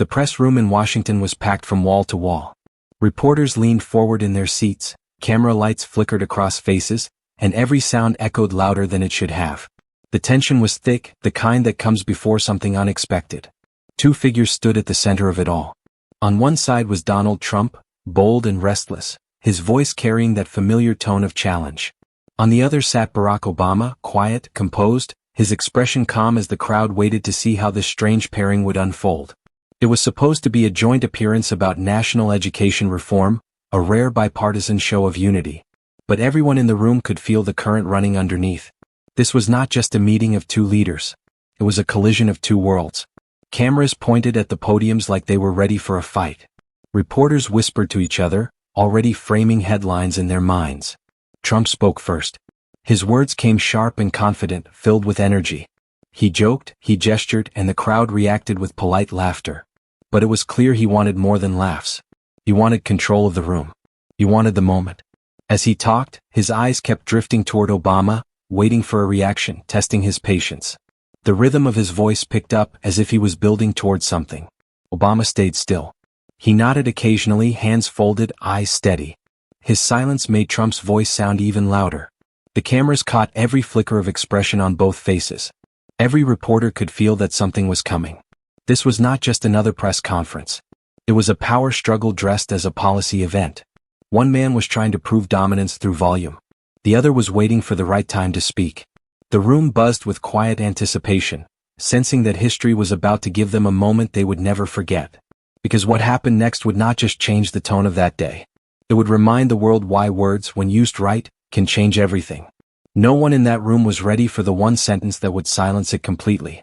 The press room in Washington was packed from wall to wall. Reporters leaned forward in their seats, camera lights flickered across faces, and every sound echoed louder than it should have. The tension was thick, the kind that comes before something unexpected. Two figures stood at the center of it all. On one side was Donald Trump, bold and restless, his voice carrying that familiar tone of challenge. On the other sat Barack Obama, quiet, composed, his expression calm as the crowd waited to see how this strange pairing would unfold. It was supposed to be a joint appearance about national education reform, a rare bipartisan show of unity. But everyone in the room could feel the current running underneath. This was not just a meeting of two leaders. It was a collision of two worlds. Cameras pointed at the podiums like they were ready for a fight. Reporters whispered to each other, already framing headlines in their minds. Trump spoke first. His words came sharp and confident, filled with energy. He joked, he gestured, and the crowd reacted with polite laughter. But it was clear he wanted more than laughs. He wanted control of the room. He wanted the moment. As he talked, his eyes kept drifting toward Obama, waiting for a reaction, testing his patience. The rhythm of his voice picked up as if he was building toward something. Obama stayed still. He nodded occasionally, hands folded, eyes steady. His silence made Trump's voice sound even louder. The cameras caught every flicker of expression on both faces. Every reporter could feel that something was coming. This was not just another press conference. It was a power struggle dressed as a policy event. One man was trying to prove dominance through volume. The other was waiting for the right time to speak. The room buzzed with quiet anticipation, sensing that history was about to give them a moment they would never forget. Because what happened next would not just change the tone of that day. It would remind the world why words, when used right, can change everything. No one in that room was ready for the one sentence that would silence it completely.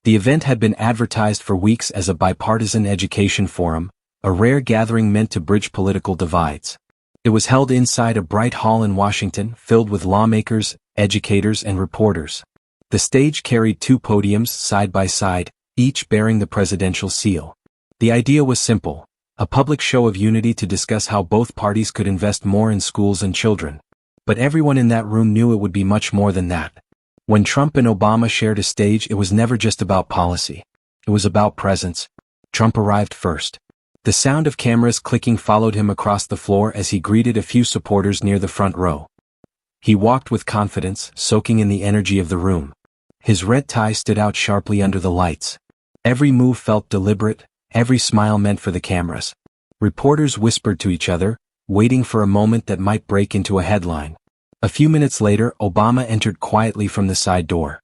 The event had been advertised for weeks as a bipartisan education forum, a rare gathering meant to bridge political divides. It was held inside a bright hall in Washington, filled with lawmakers, educators, and reporters. The stage carried two podiums side by side, each bearing the presidential seal. The idea was simple, a public show of unity to discuss how both parties could invest more in schools and children. But everyone in that room knew it would be much more than that. When Trump and Obama shared a stage, it was never just about policy. It was about presence. Trump arrived first. The sound of cameras clicking followed him across the floor as he greeted a few supporters near the front row. He walked with confidence, soaking in the energy of the room. His red tie stood out sharply under the lights. Every move felt deliberate, every smile meant for the cameras. Reporters whispered to each other, waiting for a moment that might break into a headline. A few minutes later, Obama entered quietly from the side door.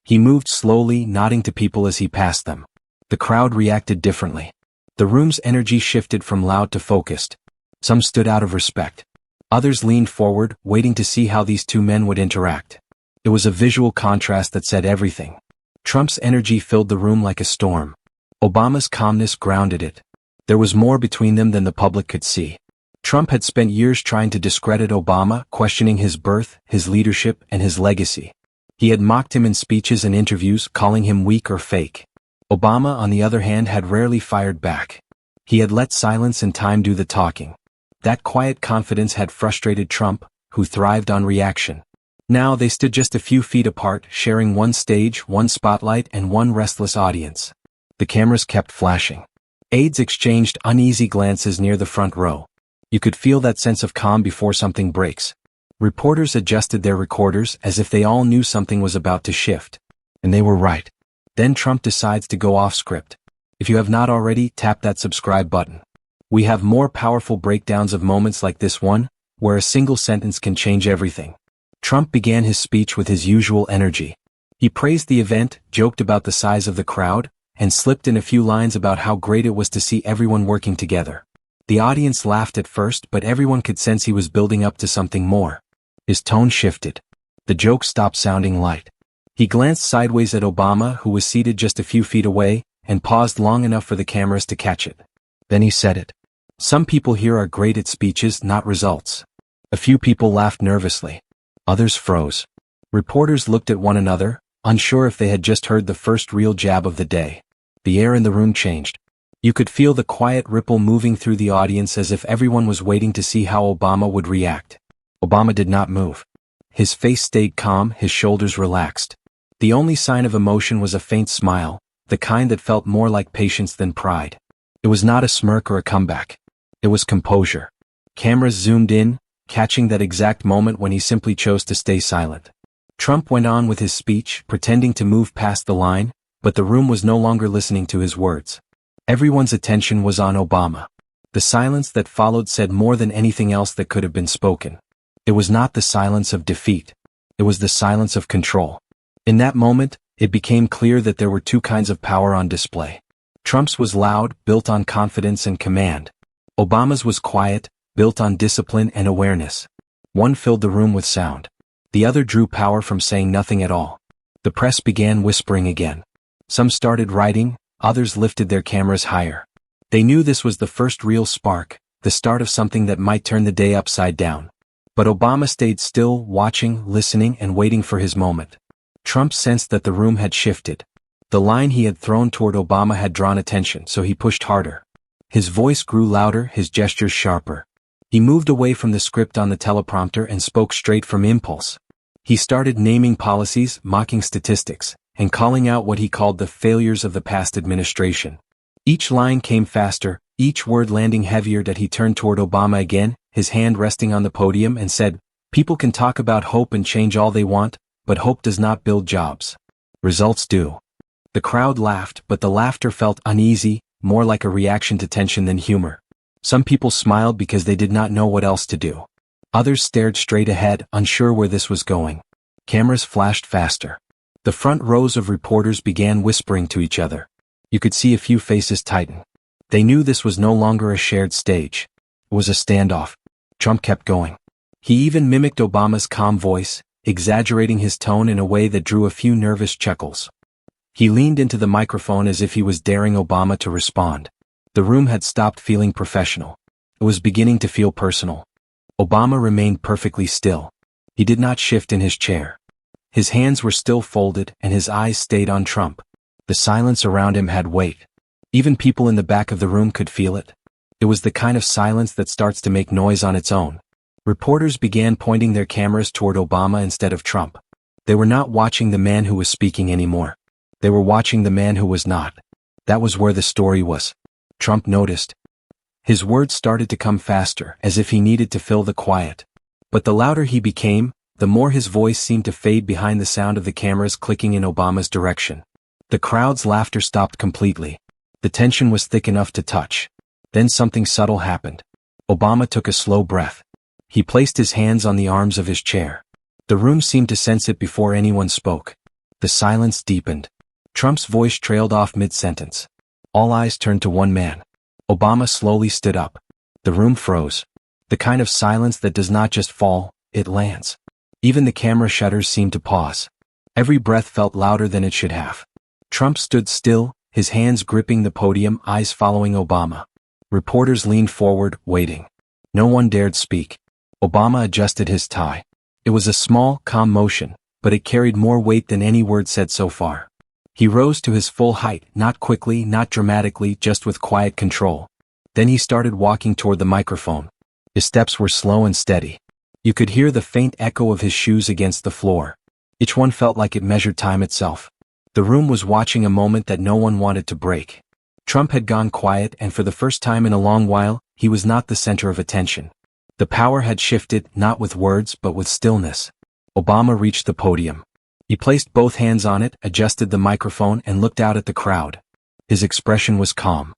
He moved slowly, nodding to people as he passed them. The crowd reacted differently. The room's energy shifted from loud to focused. Some stood out of respect. Others leaned forward, waiting to see how these two men would interact. It was a visual contrast that said everything. Trump's energy filled the room like a storm. Obama's calmness grounded it. There was more between them than the public could see. Trump had spent years trying to discredit Obama, questioning his birth, his leadership, and his legacy. He had mocked him in speeches and interviews, calling him weak or fake. Obama, on the other hand, had rarely fired back. He had let silence and time do the talking. That quiet confidence had frustrated Trump, who thrived on reaction. Now they stood just a few feet apart, sharing one stage, one spotlight, and one restless audience. The cameras kept flashing. Aides exchanged uneasy glances near the front row. You could feel that sense of calm before something breaks. Reporters adjusted their recorders as if they all knew something was about to shift. And they were right. Then Trump decides to go off script. If you have not already, tap that subscribe button. We have more powerful breakdowns of moments like this one, where a single sentence can change everything. Trump began his speech with his usual energy. He praised the event, joked about the size of the crowd, and slipped in a few lines about how great it was to see everyone working together. The audience laughed at first, but everyone could sense he was building up to something more. His tone shifted. The joke stopped sounding light. He glanced sideways at Obama, who was seated just a few feet away, and paused long enough for the cameras to catch it. Then he said it. Some people here are great at speeches, not results. A few people laughed nervously. Others froze. Reporters looked at one another, unsure if they had just heard the first real jab of the day. The air in the room changed. You could feel the quiet ripple moving through the audience as if everyone was waiting to see how Obama would react. Obama did not move. His face stayed calm, his shoulders relaxed. The only sign of emotion was a faint smile, the kind that felt more like patience than pride. It was not a smirk or a comeback. It was composure. Cameras zoomed in, catching that exact moment when he simply chose to stay silent. Trump went on with his speech, pretending to move past the line, but the room was no longer listening to his words. Everyone's attention was on Obama. The silence that followed said more than anything else that could have been spoken. It was not the silence of defeat. It was the silence of control. In that moment, it became clear that there were two kinds of power on display. Trump's was loud, built on confidence and command. Obama's was quiet, built on discipline and awareness. One filled the room with sound. The other drew power from saying nothing at all. The press began whispering again. Some started writing, others lifted their cameras higher. They knew this was the first real spark, the start of something that might turn the day upside down. But Obama stayed still, watching, listening, and waiting for his moment. Trump sensed that the room had shifted. The line he had thrown toward Obama had drawn attention, so he pushed harder. His voice grew louder, his gestures sharper. He moved away from the script on the teleprompter and spoke straight from impulse. He started naming policies, mocking statistics, and calling out what he called the failures of the past administration. Each line came faster, each word landing heavier. That he turned toward Obama again, his hand resting on the podium, and said, "People can talk about hope and change all they want, but hope does not build jobs. Results do." The crowd laughed, but the laughter felt uneasy, more like a reaction to tension than humor. Some people smiled because they did not know what else to do. Others stared straight ahead, unsure where this was going. Cameras flashed faster. The front rows of reporters began whispering to each other. You could see a few faces tighten. They knew this was no longer a shared stage. It was a standoff. Trump kept going. He even mimicked Obama's calm voice, exaggerating his tone in a way that drew a few nervous chuckles. He leaned into the microphone as if he was daring Obama to respond. The room had stopped feeling professional. It was beginning to feel personal. Obama remained perfectly still. He did not shift in his chair. His hands were still folded and his eyes stayed on Trump. The silence around him had weight. Even people in the back of the room could feel it. It was the kind of silence that starts to make noise on its own. Reporters began pointing their cameras toward Obama instead of Trump. They were not watching the man who was speaking anymore. They were watching the man who was not. That was where the story was. Trump noticed. His words started to come faster, as if he needed to fill the quiet. But the louder he became, the more his voice seemed to fade behind the sound of the cameras clicking in Obama's direction. The crowd's laughter stopped completely. The tension was thick enough to touch. Then something subtle happened. Obama took a slow breath. He placed his hands on the arms of his chair. The room seemed to sense it before anyone spoke. The silence deepened. Trump's voice trailed off mid-sentence. All eyes turned to one man. Obama slowly stood up. The room froze. The kind of silence that does not just fall, it lands. Even the camera shutters seemed to pause. Every breath felt louder than it should have. Trump stood still, his hands gripping the podium, eyes following Obama. Reporters leaned forward, waiting. No one dared speak. Obama adjusted his tie. It was a small, calm motion, but it carried more weight than any word said so far. He rose to his full height, not quickly, not dramatically, just with quiet control. Then he started walking toward the microphone. His steps were slow and steady. You could hear the faint echo of his shoes against the floor. Each one felt like it measured time itself. The room was watching a moment that no one wanted to break. Trump had gone quiet, and for the first time in a long while, he was not the center of attention. The power had shifted, not with words but with stillness. Obama reached the podium. He placed both hands on it, adjusted the microphone, and looked out at the crowd. His expression was calm.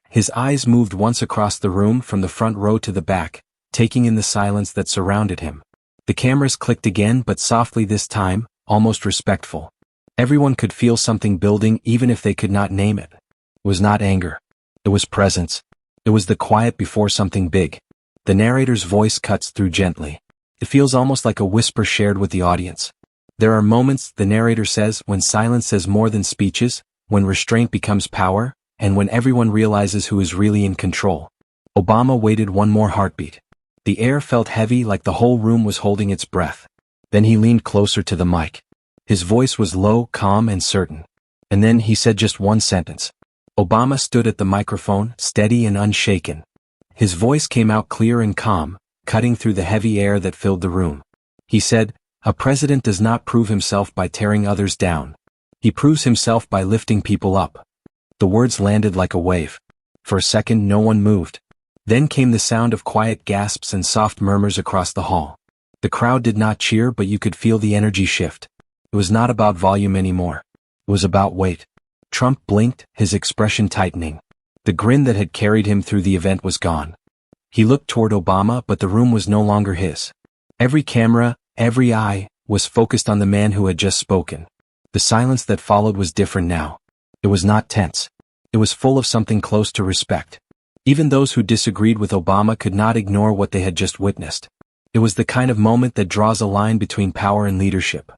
His eyes moved once across the room from the front row to the back, taking in the silence that surrounded him. The cameras clicked again, but softly this time, almost respectful. Everyone could feel something building even if they could not name it. It was not anger. It was presence. It was the quiet before something big. The narrator's voice cuts through gently. It feels almost like a whisper shared with the audience. There are moments, the narrator says, when silence says more than speeches, when restraint becomes power, and when everyone realizes who is really in control. Obama waited one more heartbeat. The air felt heavy, like the whole room was holding its breath. Then he leaned closer to the mic. His voice was low, calm, and certain. And then he said just one sentence. Obama stood at the microphone, steady and unshaken. His voice came out clear and calm, cutting through the heavy air that filled the room. He said, "A president does not prove himself by tearing others down. He proves himself by lifting people up." The words landed like a wave. For a second no one moved. Then came the sound of quiet gasps and soft murmurs across the hall. The crowd did not cheer, but you could feel the energy shift. It was not about volume anymore. It was about weight. Trump blinked, his expression tightening. The grin that had carried him through the event was gone. He looked toward Obama, but the room was no longer his. Every camera, every eye, was focused on the man who had just spoken. The silence that followed was different now. It was not tense. It was full of something close to respect. Even those who disagreed with Obama could not ignore what they had just witnessed. It was the kind of moment that draws a line between power and leadership.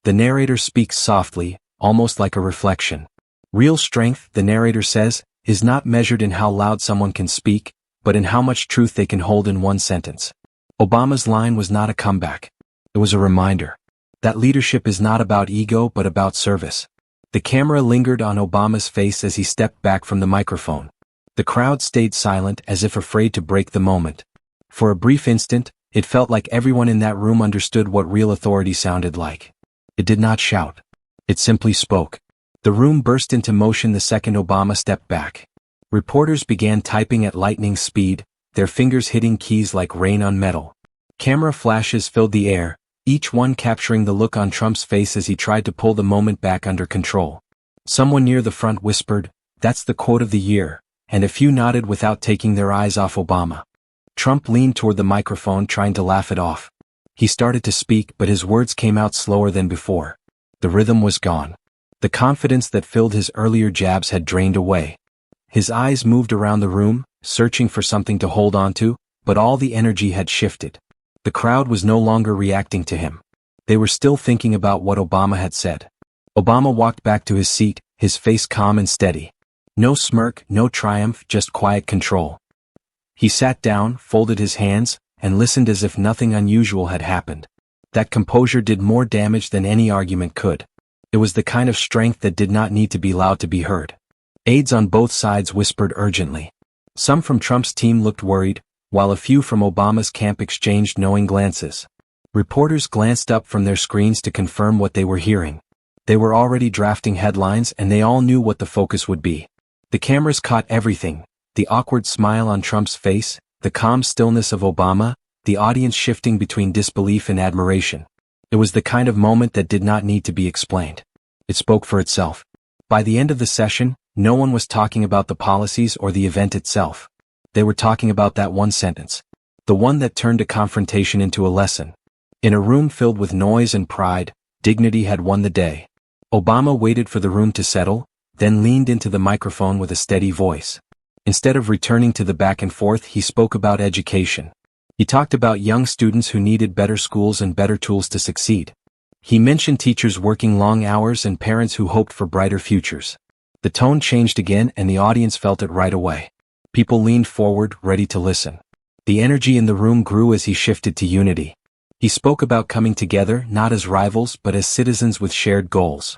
The narrator speaks softly, almost like a reflection. Real strength, the narrator says, is not measured in how loud someone can speak, but in how much truth they can hold in one sentence. Obama's line was not a comeback. It was a reminder that leadership is not about ego but about service. The camera lingered on Obama's face as he stepped back from the microphone. The crowd stayed silent as if afraid to break the moment. For a brief instant, it felt like everyone in that room understood what real authority sounded like. It did not shout. It simply spoke. The room burst into motion the second Obama stepped back. Reporters began typing at lightning speed, their fingers hitting keys like rain on metal. Camera flashes filled the air, each one capturing the look on Trump's face as he tried to pull the moment back under control. Someone near the front whispered, "That's the quote of the year," and a few nodded without taking their eyes off Obama. Trump leaned toward the microphone trying to laugh it off. He started to speak, but his words came out slower than before. The rhythm was gone. The confidence that filled his earlier jabs had drained away. His eyes moved around the room, searching for something to hold on to, but all the energy had shifted. The crowd was no longer reacting to him. They were still thinking about what Obama had said. Obama walked back to his seat, his face calm and steady. No smirk, no triumph, just quiet control. He sat down, folded his hands, and listened as if nothing unusual had happened. That composure did more damage than any argument could. It was the kind of strength that did not need to be loud to be heard. Aides on both sides whispered urgently. Some from Trump's team looked worried, while a few from Obama's camp exchanged knowing glances. Reporters glanced up from their screens to confirm what they were hearing. They were already drafting headlines and they all knew what the focus would be. The cameras caught everything. The awkward smile on Trump's face, the calm stillness of Obama, the audience shifting between disbelief and admiration. It was the kind of moment that did not need to be explained. It spoke for itself. By the end of the session, no one was talking about the policies or the event itself. They were talking about that one sentence. The one that turned a confrontation into a lesson. In a room filled with noise and pride, dignity had won the day. Obama waited for the room to settle, then leaned into the microphone with a steady voice. Instead of returning to the back and forth, he spoke about education. He talked about young students who needed better schools and better tools to succeed. He mentioned teachers working long hours and parents who hoped for brighter futures. The tone changed again and the audience felt it right away. People leaned forward, ready to listen. The energy in the room grew as he shifted to unity. He spoke about coming together, not as rivals but as citizens with shared goals.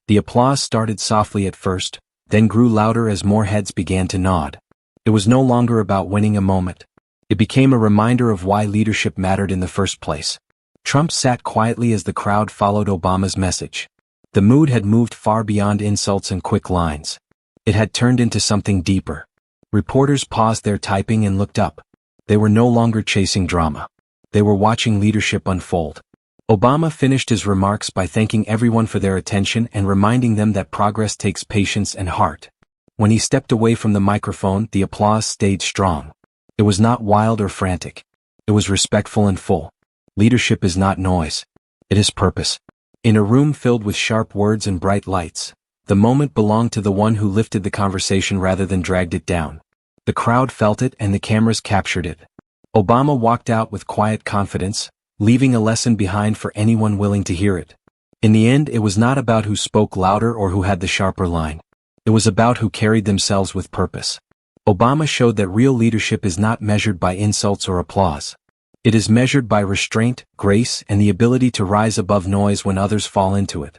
The applause started softly at first, then grew louder as more heads began to nod. It was no longer about winning a moment. It became a reminder of why leadership mattered in the first place. Trump sat quietly as the crowd followed Obama's message. The mood had moved far beyond insults and quick lines. It had turned into something deeper. Reporters paused their typing and looked up. They were no longer chasing drama. They were watching leadership unfold. Obama finished his remarks by thanking everyone for their attention and reminding them that progress takes patience and heart. When he stepped away from the microphone, the applause stayed strong. It was not wild or frantic. It was respectful and full. Leadership is not noise. It is purpose. In a room filled with sharp words and bright lights, the moment belonged to the one who lifted the conversation rather than dragged it down. The crowd felt it and the cameras captured it. Obama walked out with quiet confidence, leaving a lesson behind for anyone willing to hear it. In the end, it was not about who spoke louder or who had the sharper line. It was about who carried themselves with purpose. Obama showed that real leadership is not measured by insults or applause. It is measured by restraint, grace, and the ability to rise above noise when others fall into it.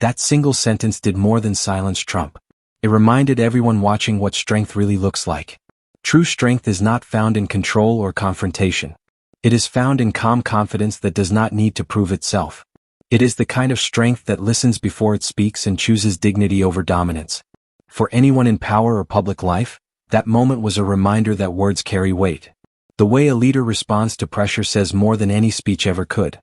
That single sentence did more than silence Trump. It reminded everyone watching what strength really looks like. True strength is not found in control or confrontation. It is found in calm confidence that does not need to prove itself. It is the kind of strength that listens before it speaks and chooses dignity over dominance. For anyone in power or public life, That moment was a reminder that words carry weight. The way a leader responds to pressure says more than any speech ever could.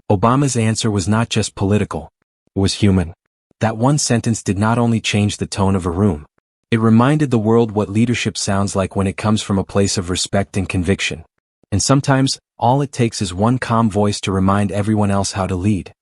Obama's answer was not just political. It was human. That one sentence did not only change the tone of a room. It reminded the world what leadership sounds like when it comes from a place of respect and conviction. And sometimes, all it takes is one calm voice to remind everyone else how to lead.